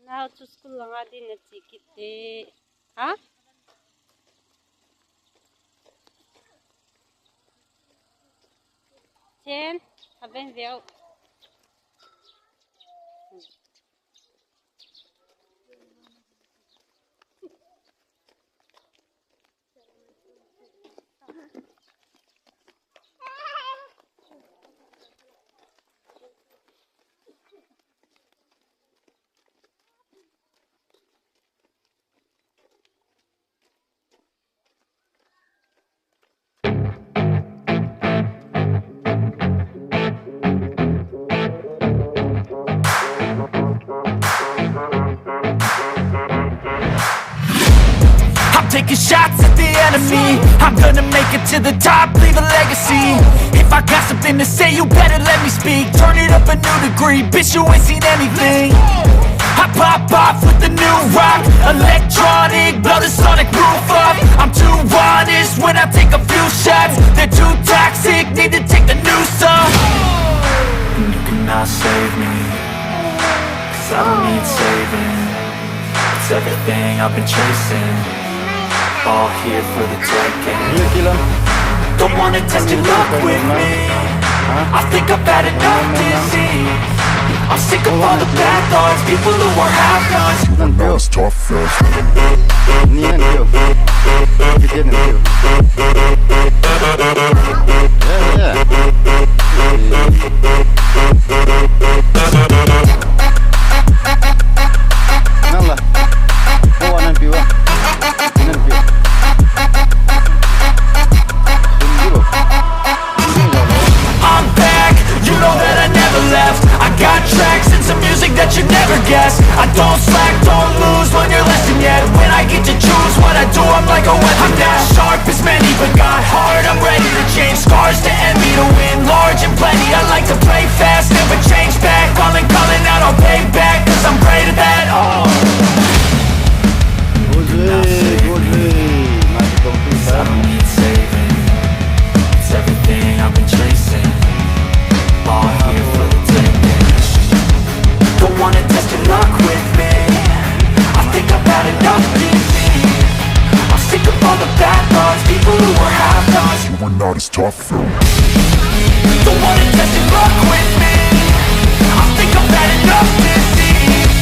Now to school lang din na tikite. Ha? Chen, haben wir. Taking shots at the enemy. I'm gonna make it to the top, leave a legacy. If I got something to say, you better let me speak. Turn it up a new degree, bitch, you ain't seen anything. I pop off with the new rock, electronic, blow the sonic roof up. I'm too honest when I take a few shots. They're too toxic, need to take the noose off. You cannot save me, 'cause I don't need saving. It's everything I've been chasing, all here for the taking. Don't wanna test your luck with me. I think I've had enough disease. I'm sick of all the bad thoughts, people who are half-nots. You know it's tough fast. I'm back, you know that I never left. I got tracks and some music that you never guessed. I don't slack, don't lose, learn your lesson yet. When I get to choose what I do, I'm like a weapon now. Sharp as many, but got hard, I'm ready to change. Scars to envy, to win large and plenty. I like to play fast, never change back. Calling out, I'll pay back, 'cause I'm great at that. Oh. I don't need saving. It's everything I've been chasing, all here for the taking. Don't wanna test your luck with me. I think I've had enough disease. I'm sick of all the bad thoughts, people who are half-nots. You are not as tough though. Don't wanna test your luck with me. I think I've had enough disease.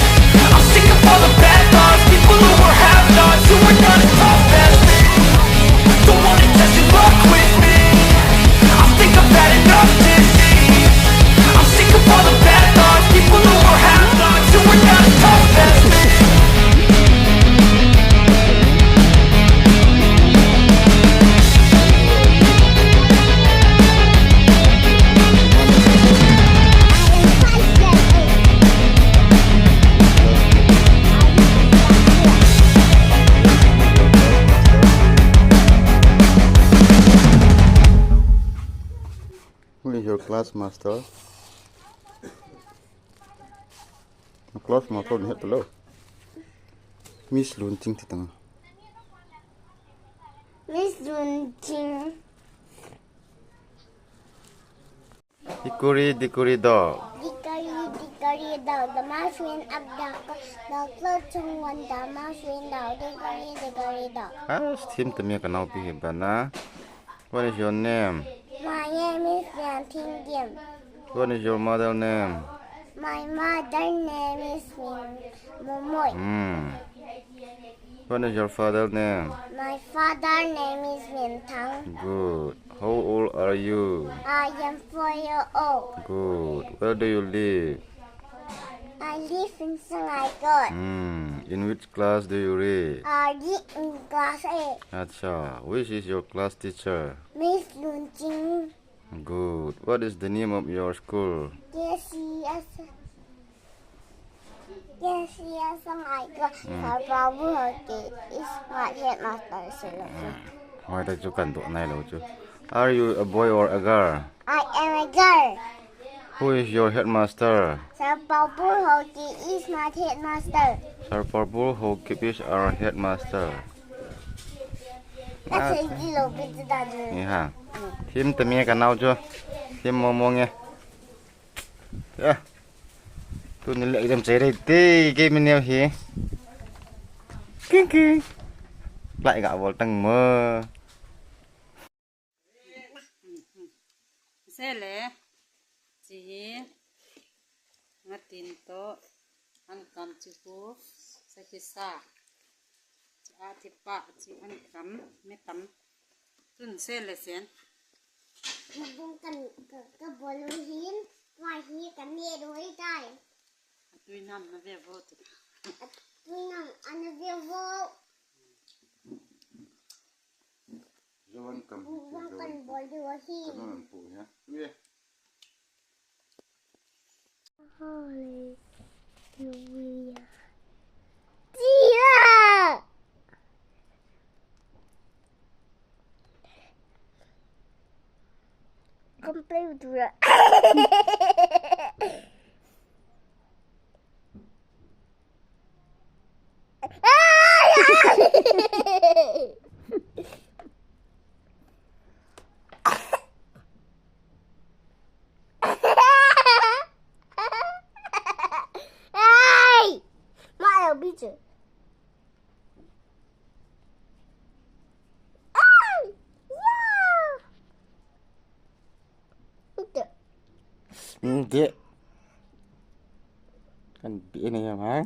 I'm sick of all the bad thoughts, people who are half-nots, who are not as tough as me. Don't wanna test your luck with me. I think I've had enough disease. I'm sick of all the bad thoughts, people who are half-nots, who are not as tough as me. Who is your class master? The class master is below. Miss Lunting di tengah. Miss Lunting. Dikuri dog. Dikari dog. The mouse went up the clock chung one. The mouse went down. Dikari dog. Ah, steam temia kenal pi bana. What is your name? My name is Yanting Yim. What is your mother name? My mother name is Momoy. What is your father name? My father name is Mintang. Good. How old are you? I am 4 years old. Good. Where do you live? I live in Shanghai. In which class do you read? I read in class 8. Acha. Which is your class teacher? Miss Lunting. Good. What is the name of your school? Yes, Shanghai. Our Babu is my headmaster. Why did you can't do it? Are you a boy or a girl? I am a girl. Who is your headmaster? Sir Babu Hoki is my headmaster. Sir Purple Hoki is our headmaster. That's a little bit of Yeah. Team temia kanau chưa? Team momong ya. Ya. ตัวนี้เลยดำใจได้ตีเกมมันแนวเฮกิ้งlại gạo vào tầng mơ เสร็จแล้วจีงัดตินโตอันกำจิกูใส่กิซ่าจะอาทิปะจีอันกำไม่กำตุนเสร็จเลยเสียน มันบุ้งกันกับบอลลูนหินว่าฮีกันเนี่ยด้วยได้ ตุยน้ำมาเวียบโวตุ ด้วยน้ำอันนี้เดียว Jawan kam. บุ้งกันบอลลูนหิน Jawan pu ya. Ye. Hallelujah. Dia. Comprei o dura. Ai! Vai, o bicho. Ai! Yeah! Itu. Dia. Kan bi ini ya, Mang.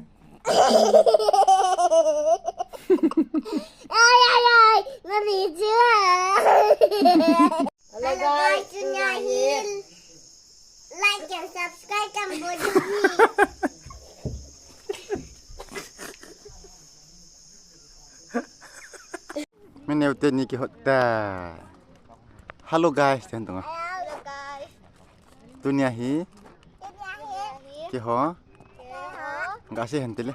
Ai ai ai, ngeri chưa? Hello guys, Sunya Hil. Like and subscribe kan boleh. Meneu teni ki hotta. Hello guys, ten tong. Hello guys. Dunia hi Sunya Hil. ki ho. Hello. Enggak sih hentile.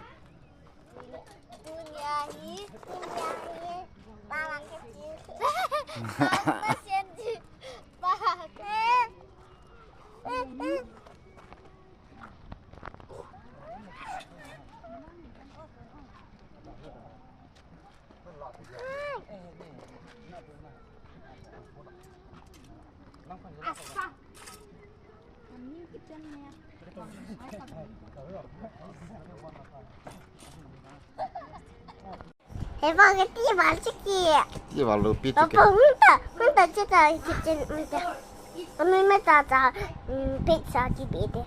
Sunya Hil. Bawang kecil. Apa sih? Bawang kecil. Hebat kecil masuk ya. Dia walau pi tu Papa minta cerita kitchen minta. Kami minta pizza di beda.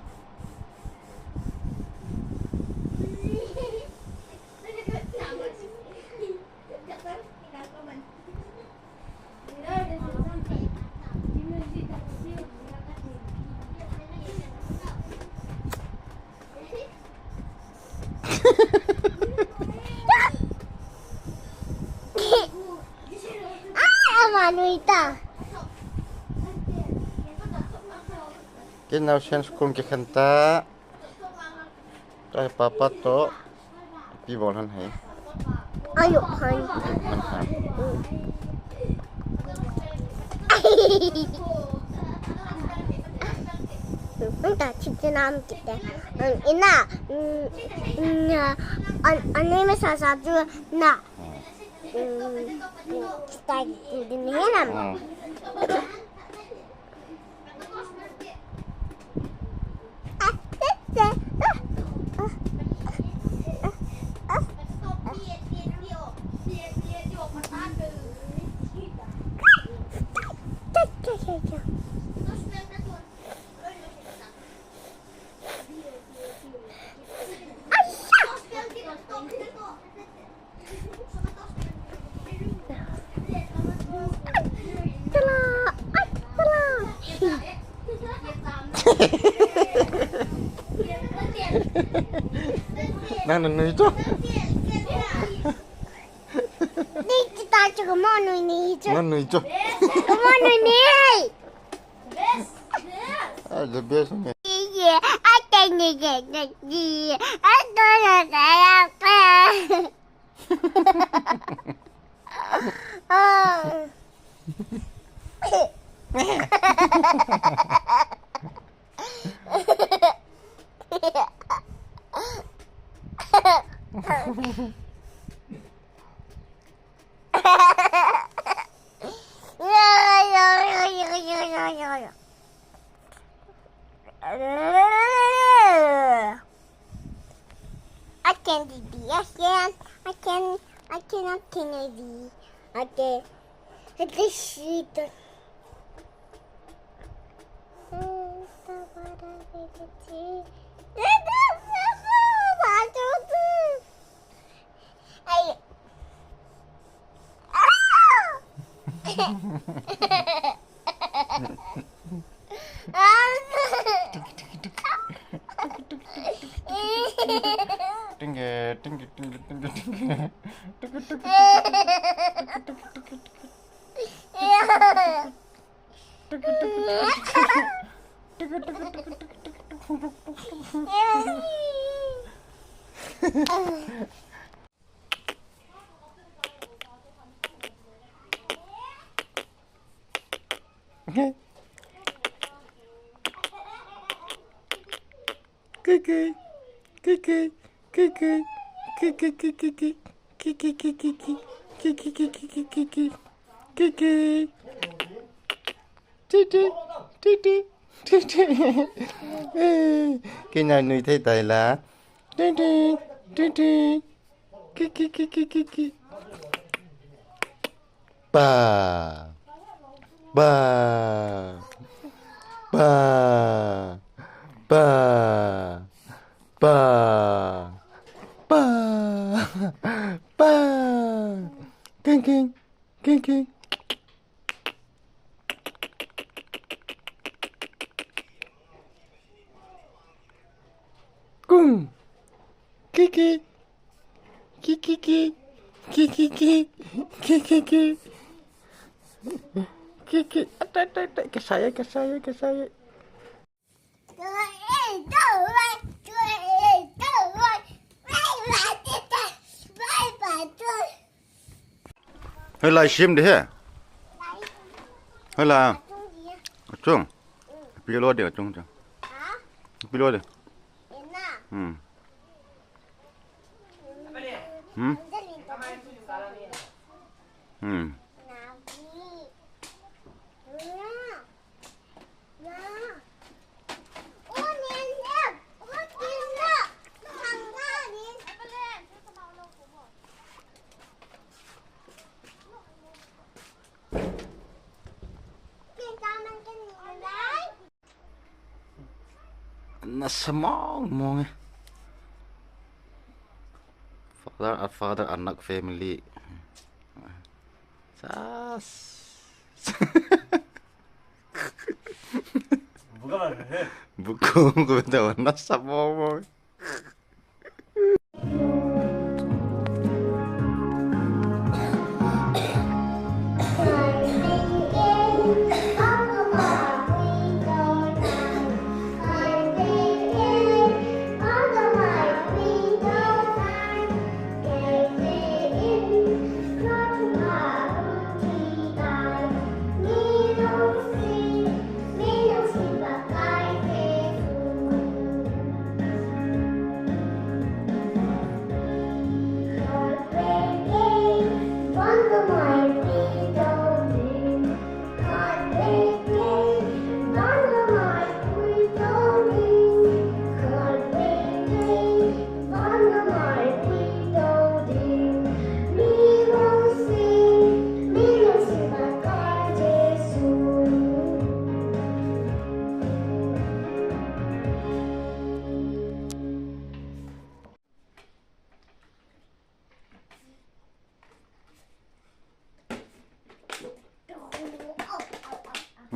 Manu ita. Kenau sen skul ki khanta. Tai papa to pi bolhan hai. Ayo han. Minta cerita nama kita. Ina, anime satu na. Kita di mana? Nang nang itu. Ni kita juga mana ini? Mana itu? Mana ni? Ada biasanya. Iya, ada ni. Ada saya apa? can do this. I cannot can I do. Okay. This sheet. Cái nhà nuôi thấy tài là ba ba ba ba ba ba ba kinh cung kiki ke saya hơi lại xiêm đi ha hơi là chung bây giờ đi ở chung bây giờ đi nó small mong father anak family sas buku betul nó small mong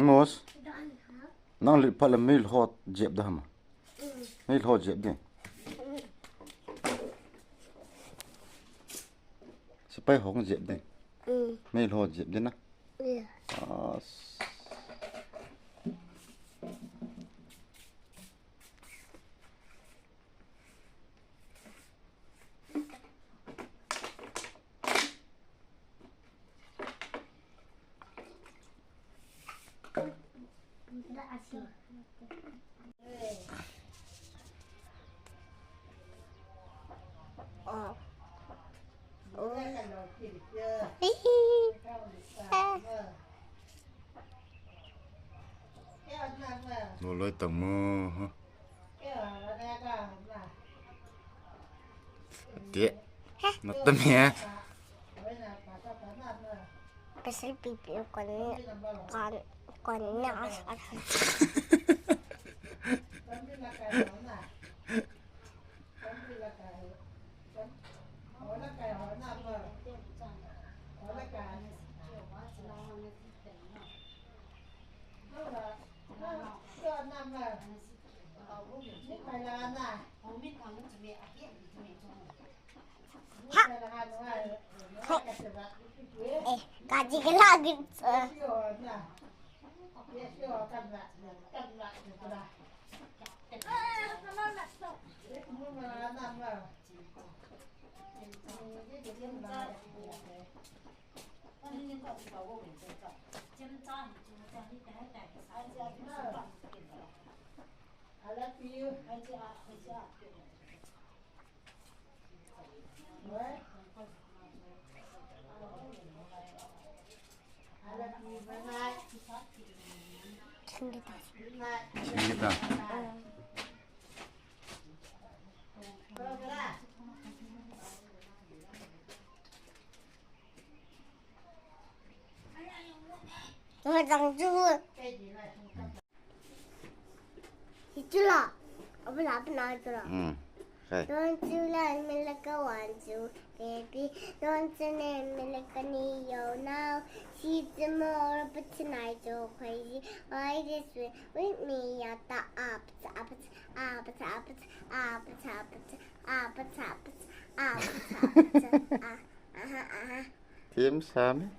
Mos, nang lipat le mil hot jeb dah ma, mil hot jeb ni. Sipai hong jeb ni, mil hot jeb ni na. Nó lấy tầng mơ ha. Dia. Notem ya. Pasal pipi kon nas. Kaji lagi. Kita.长猪。itulah. Apa itulah? Hai. Don't you let me like I want to, baby. Don't you let me like I need you now. She's tomorrow, but tonight you're crazy. Why this way with me at the up. Tim Sam.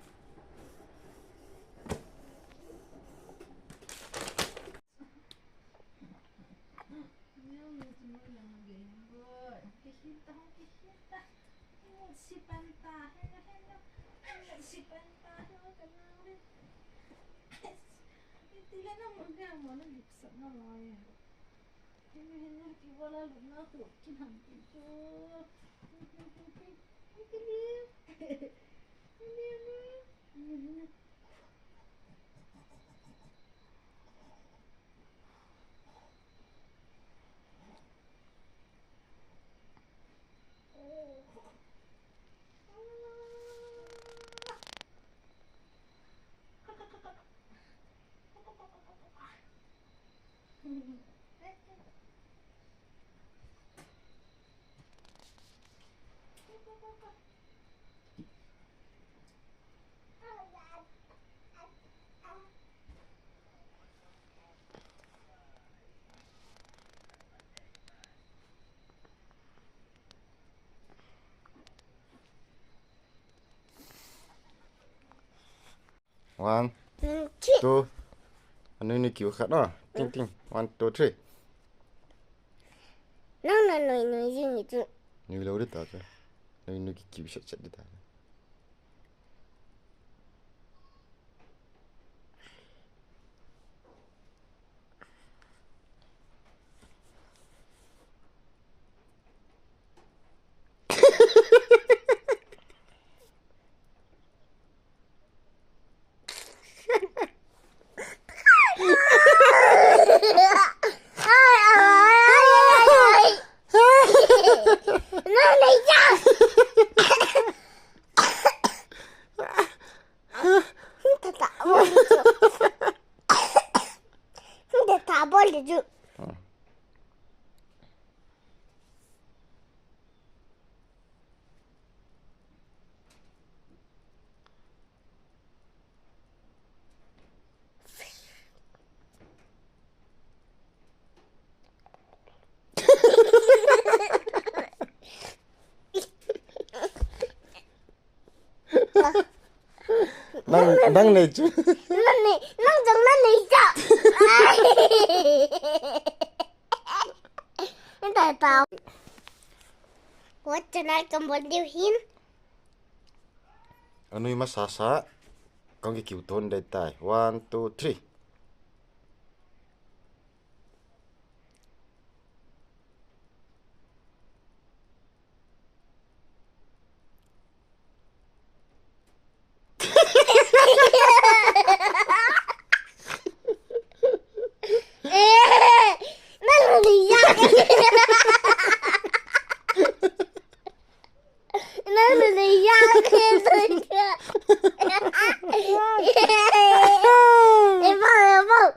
One, two. Anu ni kêu khát đó. Ting ting. 1, 2, 3. No, you. Ni lâu đi ta. Anu kêu sat đi ta. Tak boleh je. Nang ni cu. Nang jangan ni je. Tak tahu. What can I come on you hin? Anu ima sasa. Kau kêu ton đây tai. 1, 2, 3.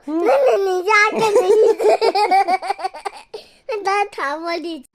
那你家干的意思？那他谈我的。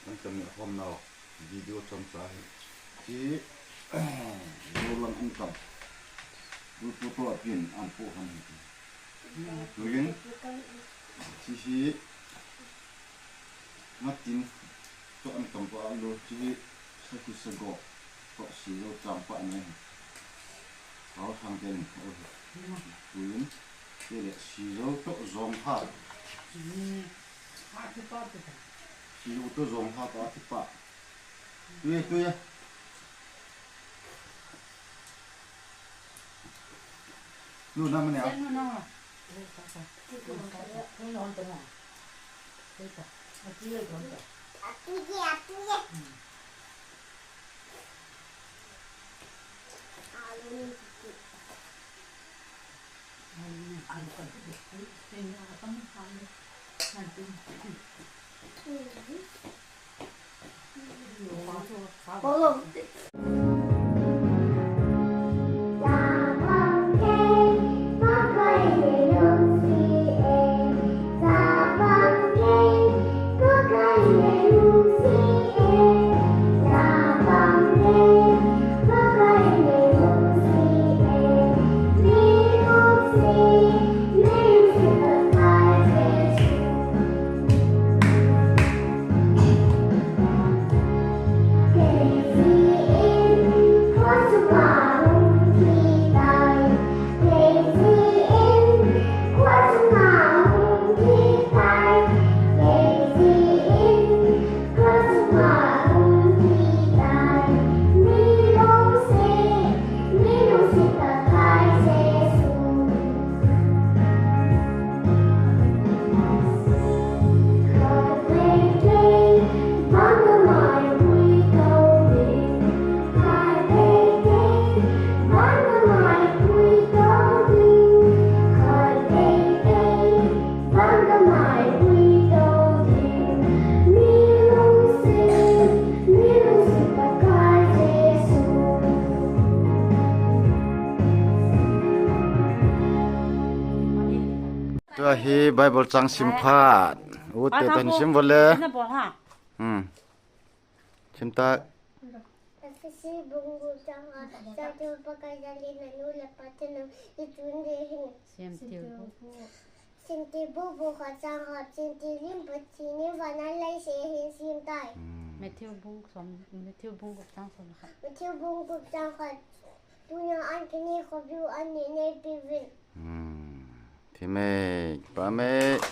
มันจะมีความเราวิดีโอชมสายที่ดูลำอันกับดูตัวกินอันผู้ทำดูยินที่มากินตัวอันกับตัวอันดูที่สักสิ่งก็ก็สีเราจำปะเนี่ยเขาทำเป็นดูยินที่เด็กสีเราตัวจอมผ้าสีเราตัวจอมผ้าตัวที่ปะตัวนู่นนั่นมันเนี่ยตัวฮีไบเบิลจังสิมพาดโอ้เตตันสิมวันเลยสิมตา Kasi bungo jangan satu pakai jalin lalu lepas tu itu ni. Sinti bubu kacang hot sinti lim becini warna lain sehin sim tai. Metiu bung som metiu bung guk jang som ha. Metiu bungo jangan hot Punya angkini kopi ani ne pivin. Timek, pamek.